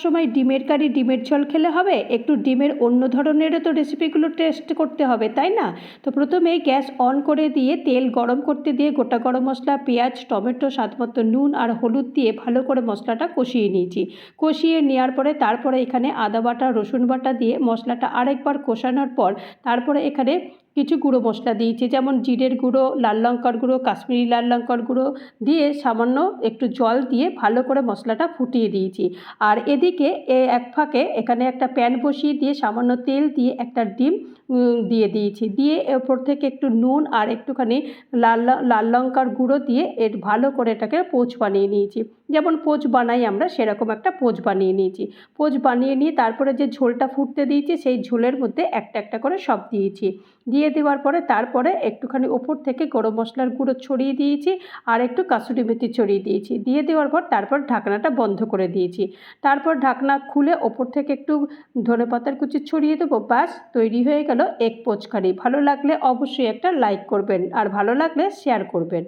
সবসময় ডিমের কারি ডিমের ঝোল খেলে হবে, একটু ডিমের অন্য ধরনেরও তো রেসিপিগুলো টেস্ট করতে হবে, তাই না? তো প্রথমে গ্যাস অন করে দিয়ে তেল গরম করতে দিয়ে গোটা গরম মশলা, পেঁয়াজ, টমেটো, স্বাদমতো নুন আর হলুদ দিয়ে ভালো করে মশলাটা কষিয়ে নিয়েছি। কষিয়ে নেওয়ার পরে তারপরে এখানে আদা বাটা, রসুন বাটা দিয়ে মশলাটা আরেকবার কষানোর পর তারপরে এখানে কিছু গুঁড়ো মশলা দিয়েছি, যেমন জিরের গুঁড়ো, লাল লঙ্কার গুঁড়ো, কাশ্মীরি লাল লঙ্কার গুঁড়ো দিয়ে সামান্য একটু জল দিয়ে ভালো করে মশলাটা ফুটিয়ে দিয়েছি। আর এদিকে এক ফাঁকে এখানে একটা প্যান বসিয়ে দিয়ে সামান্য তেল দিয়ে একটা ডিম দিয়ে দিয়েছি, দিয়ে ওপর থেকে একটু নুন আর একটুখানি লাল লঙ্কার গুঁড়ো দিয়ে ভালো করে এটাকে পোচ বানিয়ে নিয়েছি। যেমন পোচ বানাই আমরা সেরকম একটা পোচ বানিয়ে নিয়েছি। পোচ বানিয়ে নিয়ে তারপরে যে ঝোলটা ফুটতে দিয়েছি সেই ঝোলের মধ্যে একটা একটা করে সব দিয়েছি। দিয়ে দেওয়ার পরে তারপরে একটুখানি ওপর থেকে গরম মশলার গুঁড়ো ছড়িয়ে দিয়েছি আর একটু কাসুরি মেথি ছড়িয়ে দিয়েছি। দিয়ে দেওয়ার পর তারপর ঢাকনাটা বন্ধ করে দিয়েছি। তারপর ঢাকনা খুলে ওপর থেকে একটু ধনেপাতার কুচি ছড়িয়ে দেবো। ব্যাস, তৈরি হয়ে গেল এগ পোচ কারি। ভালো লাগলে অবশ্যই একটা লাইক করবেন আর ভালো লাগলে শেয়ার করবেন।